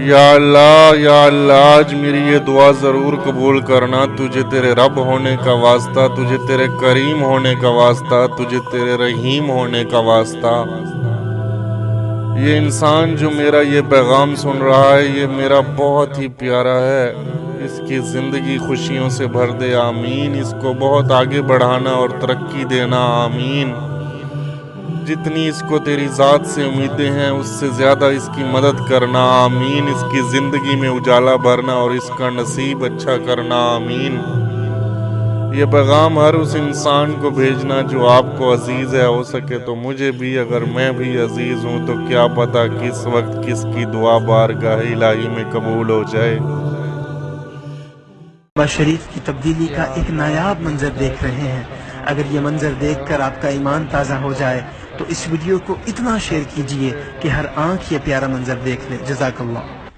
या अल्लाह आज मेरी ये दुआ ज़रूर कबूल करना। तुझे तेरे रब होने का वास्ता, तुझे तेरे करीम होने का वास्ता, तुझे तेरे रहीम होने का वास्ता। ये इंसान जो मेरा ये पैगाम सुन रहा है, ये मेरा बहुत ही प्यारा है। इसकी ज़िंदगी खुशियों से भर दे, आमीन। इसको बहुत आगे बढ़ाना और तरक्की देना, आमीन। जितनी इसको तेरी ज़ात से उम्मीदें हैं उससे ज़्यादा इसकी मदद करना, आमीन। इसकी ज़िंदगी में उजाला भरना और इसका नसीब अच्छा करना, आमीन। ये पैगाम हर उस इंसान को भेजना जो आपको अजीज़ है। हो सके तो मुझे भी, अगर मैं भी अजीज़ हूँ तो क्या पता किस वक्त किसकी दुआ बारगाह इलाही में कबूल हो जाए। शरीफ की तब्दीली का एक नायाब मंजर देख रहे हैं। अगर ये मंजर देखकर आपका ईमान ताज़ा हो जाए तो इस वीडियो को इतना शेयर कीजिए कि हर आंख ये प्यारा मंजर देख ले। जज़ाकल्लाह।